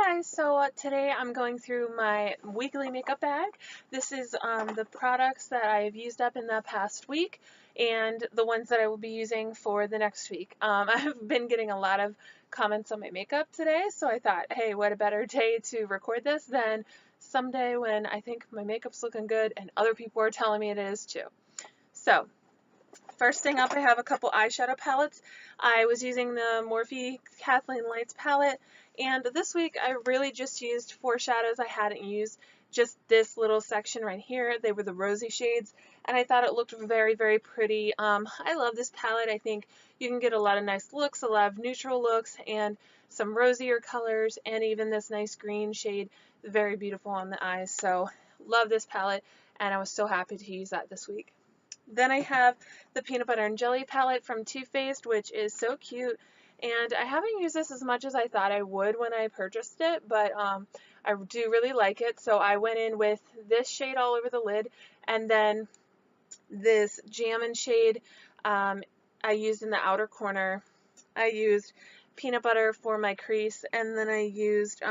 Guys, so today I'm going through my weekly makeup bag. This is the products that I've used up in the past week and the ones that I will be using for the next week. I've been getting a lot of comments on my makeup today, so I thought, hey, what a better day to record this than someday when I think my makeup's looking good and other people are telling me it is too. So, first thing up, I have a couple eyeshadow palettes. I was using the Morphe Kathleen Lights palette, and this week I really just used four shadows I hadn't used, just this little section right here. They were the rosy shades, and I thought it looked very, very pretty. I love this palette. I think you can get a lot of nice looks, a lot of neutral looks, and some rosier colors, and even this nice green shade, very beautiful on the eyes. So, love this palette, and I was so happy to use that this week. Then I have the Peanut Butter and Jelly palette from Too Faced, which is so cute. And I haven't used this as much as I thought I would when I purchased it, but I do really like it. So I went in with this shade all over the lid, and then this Jammin' shade I used in the outer corner. I used peanut butter for my crease, and then I used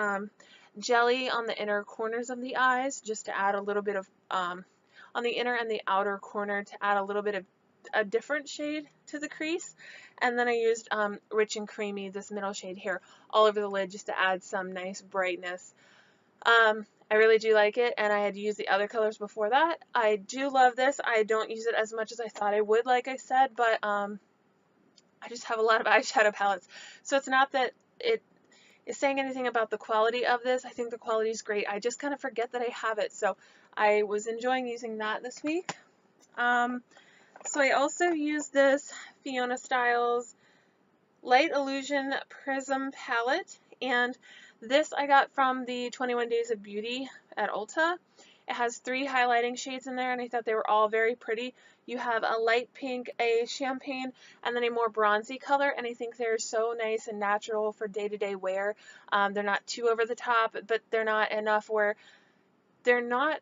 jelly on the inner corners of the eyes just to add a little bit of on the inner and the outer corner to add a little bit of a different shade to the crease. And then I used Rich and Creamy, this middle shade here, all over the lid just to add some nice brightness. I really do like it, and I had used the other colors before that. I do love this. I don't use it as much as I thought I would, like I said, but I just have a lot of eyeshadow palettes. So it's not that it is saying anything about the quality of this. I think the quality is great. I just kind of forget that I have it. So I was enjoying using that this week. So I also used this Fiona Styles Light Illusion Prism palette, and this I got from the 21 Days of Beauty at Ulta. It has three highlighting shades in there, and I thought they were all very pretty. You have a light pink, a champagne, and then a more bronzy color, and I think they're so nice and natural for day-to-day wear. They're not too over the top, but they're not enough where they're not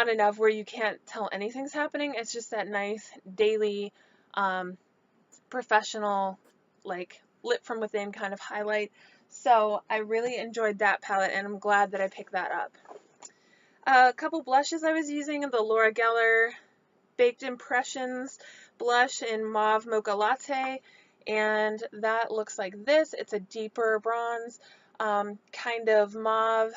enough where you can't tell anything's happening. It's just that nice daily professional, like lit from within kind of highlight. So I really enjoyed that palette, and I'm glad that I picked that up. A couple blushes I was using, the Laura Geller Baked Impressions blush in Mauve Mocha Latte, and that looks like this. It's a deeper bronze kind of mauve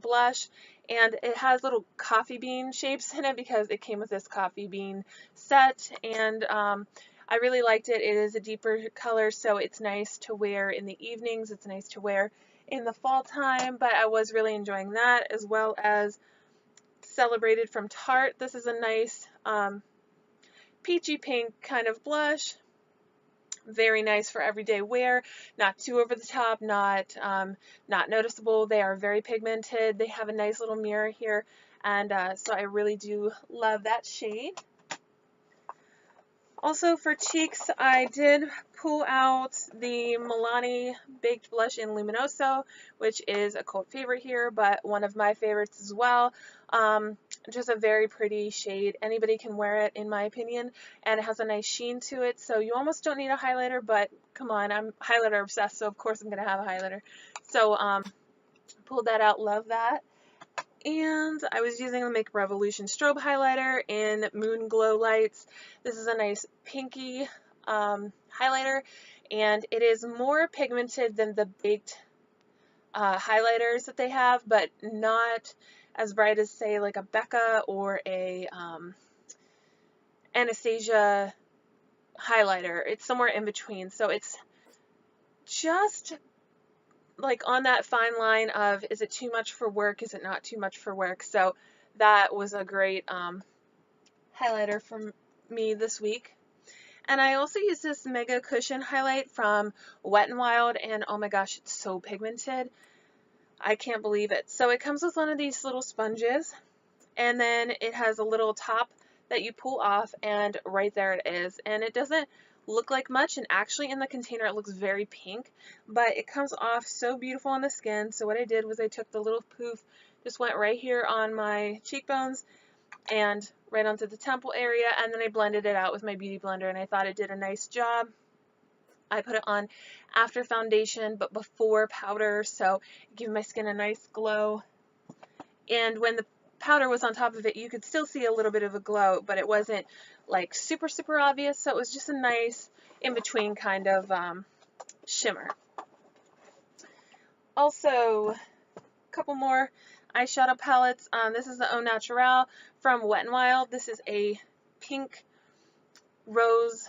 blush, and it has little coffee bean shapes in it because it came with this coffee bean set, and I really liked it. It is a deeper color, so it's nice to wear in the evenings. It's nice to wear in the fall time, but I was really enjoying that, as well as Celebrated from Tarte. This is a nice peachy pink kind of blush. Very nice for everyday wear, not too over the top, not noticeable. They are very pigmented. They have a nice little mirror here, and so I really do love that shade. Also for cheeks, I did pull out the Milani Baked Blush in Luminoso, which is a cult favorite here, but one of my favorites as well. Just a very pretty shade. Anybody can wear it, in my opinion, and it has a nice sheen to it, so you almost don't need a highlighter, but come on, I'm highlighter obsessed, so of course I'm going to have a highlighter. So pulled that out, love that. And I was using the Makeup Revolution Strobe Highlighter in Moon Glow Lights. This is a nice pinky highlighter, and it is more pigmented than the baked highlighters that they have, but not as bright as, say, like a Becca or a Anastasia highlighter. It's somewhere in between, so it's just like on that fine line of, is it too much for work, is it not too much for work? So that was a great highlighter for me this week. And I also used this Mega Cushion highlight from Wet n Wild, and oh my gosh, it's so pigmented. I can't believe it. So it comes with one of these little sponges, and then it has a little top that you pull off, and right there it is. And it doesn't look like much, and actually in the container it looks very pink, but it comes off so beautiful on the skin. So what I did was I took the little poof, just went right here on my cheekbones and right onto the temple area, and then I blended it out with my beauty blender, and I thought it did a nice job. I put it on after foundation but before powder, so it gave my skin a nice glow. And when the powder was on top of it, you could still see a little bit of a glow, but it wasn't like super, super obvious, so it was just a nice in-between kind of shimmer. Also, a couple more eyeshadow palettes. This is the Au Naturel from Wet n Wild. This is a pink rose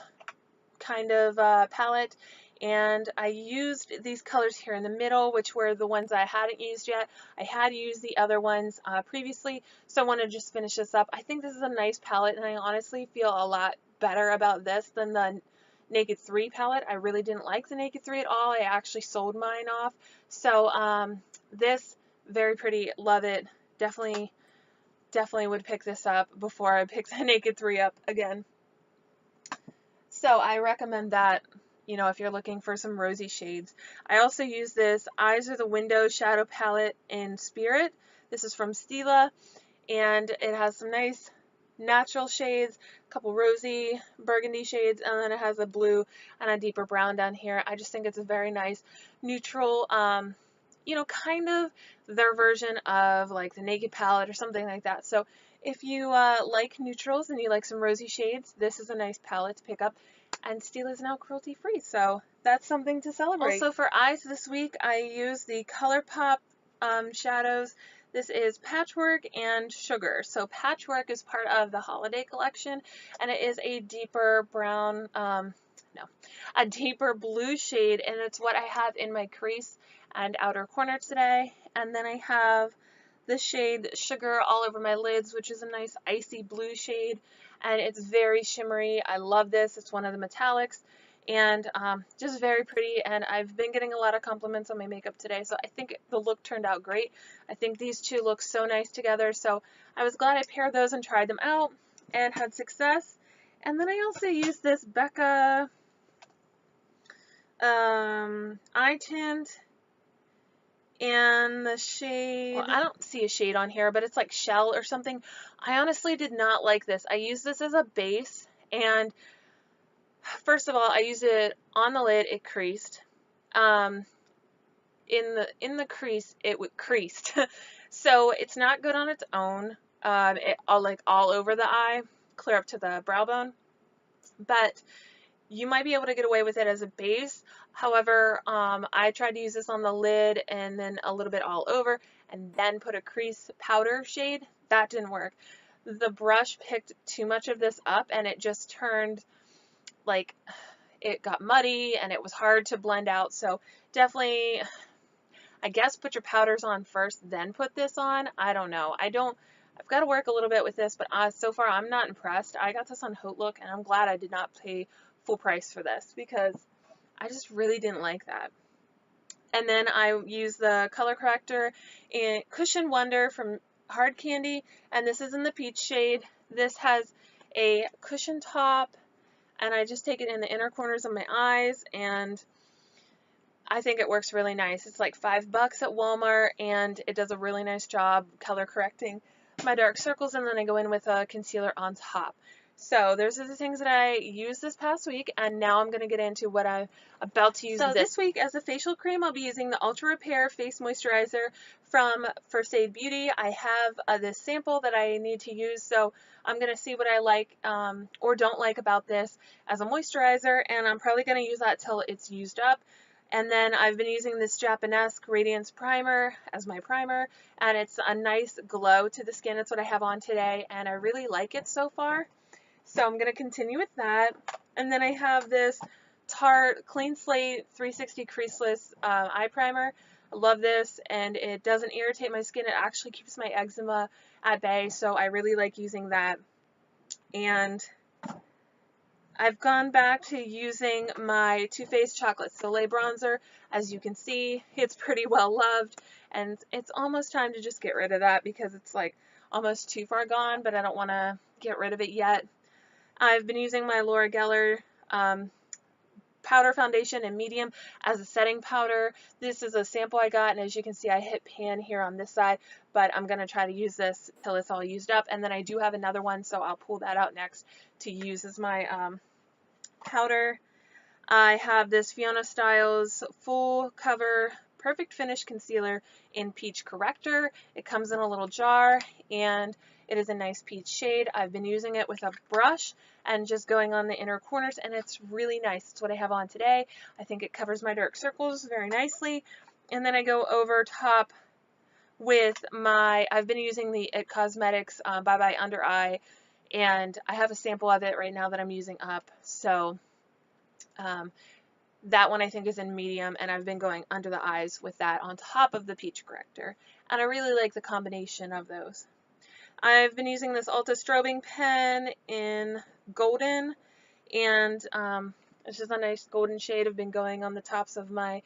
kind of palette, and I used these colors here in the middle, which were the ones I hadn't used yet. I had used the other ones previously, so I want to just finish this up. I think this is a nice palette, and I honestly feel a lot better about this than the Naked 3 palette. I really didn't like the Naked 3 at all. I actually sold mine off. So this, very pretty, love it. Definitely would pick this up before I pick the Naked 3 up again. So I recommend that, you know, if you're looking for some rosy shades. I also use this Eyes Are the Window shadow palette in Spirit. This is from Stila, and it has some nice natural shades, a couple rosy burgundy shades, and then it has a blue and a deeper brown down here. I just think it's a very nice neutral, you know, kind of their version of like the Naked palette or something like that. So if you like neutrals and you like some rosy shades, this is a nice palette to pick up. And Stila is now cruelty free, so that's something to celebrate. Also for eyes this week, I use the ColourPop shadows. This is Patchwork and Sugar. So Patchwork is part of the holiday collection, and it is a deeper brown, a deeper blue shade, and it's what I have in my crease and outer corner today. And then I have the shade Sugar all over my lids, which is a nice icy blue shade, and it's very shimmery. I love this. It's one of the metallics, and just very pretty, and I've been getting a lot of compliments on my makeup today, so I think the look turned out great. I think these two look so nice together, so I was glad I paired those and tried them out and had success. And then I also used this Becca eye tint, and the shade, well, I don't see a shade on here, but it's like Shell or something. I honestly did not like this. I used this as a base, and first of all, I used it on the lid, it creased. In the crease, it creased. So it's not good on its own. It all over the eye, clear up to the brow bone. But you might be able to get away with it as a base. However, I tried to use this on the lid and then a little bit all over and then put a crease powder shade. That didn't work. The brush picked too much of this up and it just turned like it got muddy and it was hard to blend out. So definitely, I guess put your powders on first, then put this on. I don't know. I've got to work a little bit with this, but so far I'm not impressed. I got this on HauteLook and I'm glad I did not pay full price for this because I just really didn't like that. And then I use the color corrector in Cushion Wonder from Hard Candy, and this is in the peach shade. This has a cushion top, and I just take it in the inner corners of my eyes, and I think it works really nice. It's like $5 at Walmart, and it does a really nice job color correcting my dark circles, and then I go in with a concealer on top. So those are the things that I used this past week, and now I'm going to get into what I'm about to use this week. As a facial cream, I'll be using the Ultra Repair Face Moisturizer from First Aid Beauty. I have this sample that I need to use, so I'm going to see what I like or don't like about this as a moisturizer, and I'm probably going to use that till it's used up. And then I've been using this Japanesque Radiance Primer as my primer, and it's a nice glow to the skin. It's what I have on today, and I really like it so far. So I'm going to continue with that. And then I have this Tarte Clean Slate 360 Creaseless Eye Primer. I love this, and it doesn't irritate my skin. It actually keeps my eczema at bay, so I really like using that. And I've gone back to using my Too Faced Chocolate Soleil Bronzer. As you can see, it's pretty well loved, and it's almost time to just get rid of that because it's like almost too far gone, but I don't want to get rid of it yet. I've been using my Laura Geller powder foundation in medium as a setting powder. This is a sample I got, and as you can see, I hit pan here on this side, but I'm going to try to use this till it's all used up, and then I do have another one, so I'll pull that out next to use as my powder. I have this Fiona Styles full cover perfect finish concealer in Peach Corrector. It comes in a little jar and it is a nice peach shade. I've been using it with a brush and just going on the inner corners, and it's really nice. It's what I have on today. I think it covers my dark circles very nicely. And then I go over top with my, I've been using the IT Cosmetics Bye Bye Under Eye, and I have a sample of it right now that I'm using up. So that one I think is in medium, and I've been going under the eyes with that on top of the Peach Corrector. And I really like the combination of those. I've been using this Ulta Strobing pen in Golden, and it's just a nice golden shade. I've been going on the tops of my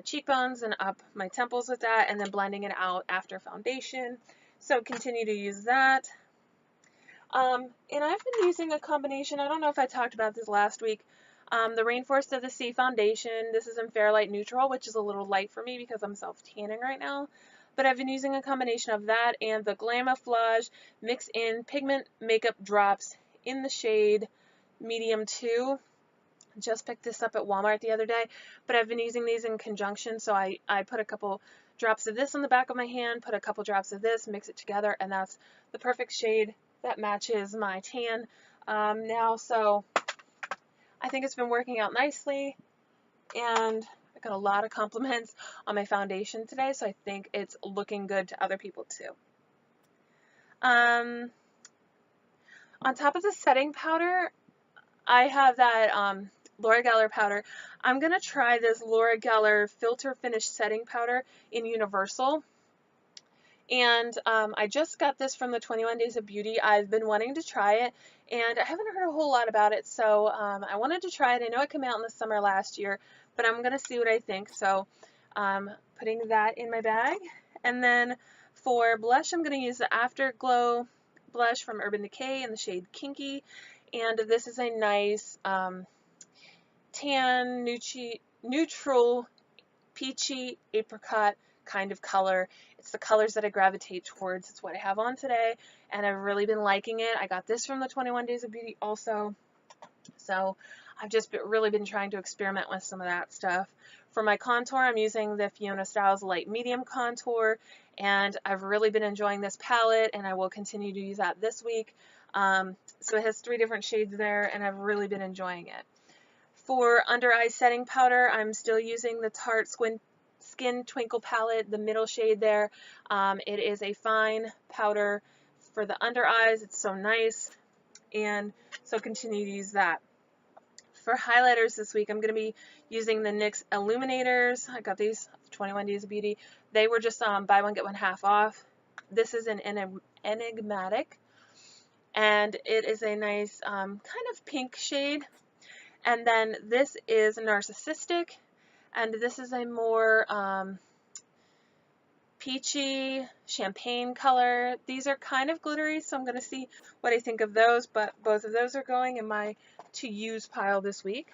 cheekbones and up my temples with that, and then blending it out after foundation. So continue to use that. And I've been using a combination, I don't know if I talked about this last week, the Rainforest of the Sea foundation. This is in Fairlight Neutral, which is a little light for me because I'm self-tanning right now. But I've been using a combination of that and the Glamouflage Mix In Pigment Makeup Drops in the shade Medium 2. Just picked this up at Walmart the other day, but I've been using these in conjunction, so I put a couple drops of this on the back of my hand, put a couple drops of this, mix it together, and that's the perfect shade that matches my tan now. So I think it's been working out nicely, and I got a lot of compliments on my foundation today, so I think it's looking good to other people too. On top of the setting powder, I have that Laura Geller powder. I'm going to try this Laura Geller Filter Finish Setting Powder in Universal. And I just got this from the 21 Days of Beauty. I've been wanting to try it, and I haven't heard a whole lot about it, so I wanted to try it. I know it came out in the summer last year, but I'm going to see what I think. So putting that in my bag. And then for blush, I'm going to use the Afterglow blush from Urban Decay in the shade Kinky. And this is a nice tan, neutral, peachy, apricot kind of color. It's the colors that I gravitate towards. It's what I have on today, and I've really been liking it. I got this from the 21 Days of Beauty also, so I've just really been trying to experiment with some of that stuff. For my contour, I'm using the Fiona Styles Light Medium Contour, and I've really been enjoying this palette, and I will continue to use that this week. So it has 3 different shades there, and I've really been enjoying it. For under eye setting powder, I'm still using the Tarte Skin Twinkle palette, the middle shade there. It is a fine powder for the under eyes. It's so nice, and so continue to use that. For highlighters this week, I'm going to be using the NYX Illuminators. I got these 21 Days of Beauty. They were just buy one get one half off. This is an Enigmatic, and it is a nice kind of pink shade. And then this is Narcissistic, and this is a more peachy champagne color. These are kind of glittery, so I'm going to see what I think of those, but both of those are going in my to use pile this week.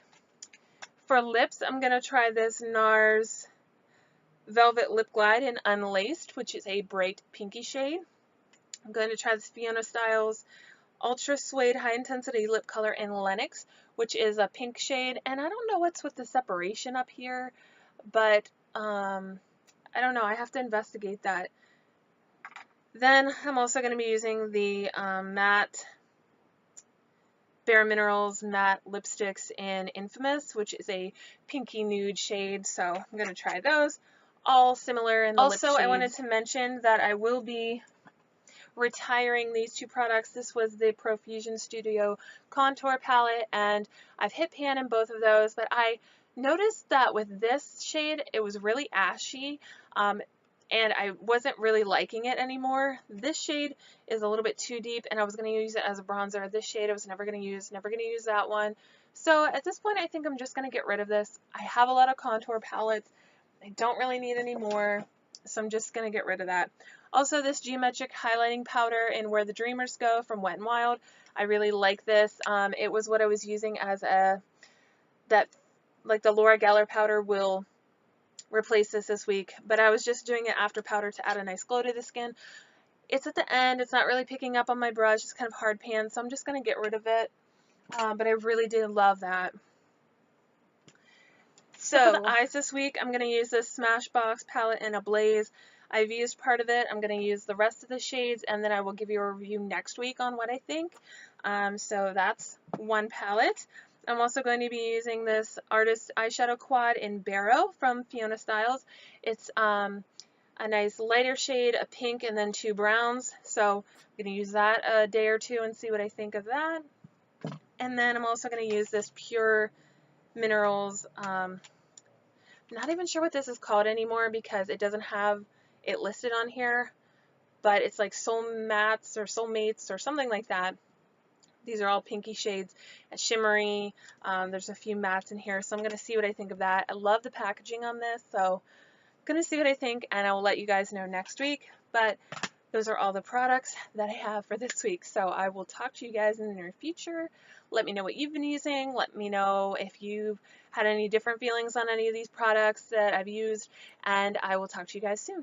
For lips, I'm going to try this NARS Velvet Lip Glide in Unlaced, which is a bright pinky shade. I'm going to try this Fiona Styles Ultra Suede High Intensity Lip Color in Lennox, which is a pink shade, and I don't know what's with the separation up here, but I don't know, I have to investigate that. Then I'm also going to be using the matte Bare Minerals matte lipsticks in Infamous, which is a pinky nude shade, so I'm going to try those. All similar in the lip shades. Also, I wanted to mention that I will be retiring these 2 products. This was the Profusion Studio Contour Palette, and I've hit pan in both of those, but I noticed that with this shade, it was really ashy, and I wasn't really liking it anymore. This shade is a little bit too deep, and I was going to use it as a bronzer. This shade I was never going to use that one. So at this point, I think I'm just going to get rid of this. I have a lot of contour palettes. I don't really need any more, so I'm just going to get rid of that. Also, this Geometric Highlighting Powder in Where the Dreamers Go from Wet n Wild. I really like this. It was what I was using as like the Laura Geller powder will replace this week, but I was just doing it after powder to add a nice glow to the skin. It's at the end. It's not really picking up on my brush. It's kind of hard pan, so I'm just going to get rid of it. But I really did love that. So for the eyes this week, I'm going to use this Smashbox palette in Ablaze. I've used part of it. I'm going to use the rest of the shades, and then I will give you a review next week on what I think. So that's one palette. I'm also going to be using this Artist Eyeshadow Quad in Barrow from Fiona Styles. It's a nice lighter shade, a pink, and then 2 browns. So I'm going to use that a day or two and see what I think of that. And then I'm also going to use this Pure Minerals, not even sure what this is called anymore because it doesn't have it listed on here, but it's like Soul Mattes or Soulmates or something like that. These are all pinky shades and shimmery. There's a few mattes in here, so I'm going to see what I think of that. I love the packaging on this, so I'm going to see what I think, and I will let you guys know next week. But those are all the products that I have for this week, so I will talk to you guys in the near future. Let me know what you've been using. Let me know if you've had any different feelings on any of these products that I've used, and I will talk to you guys soon.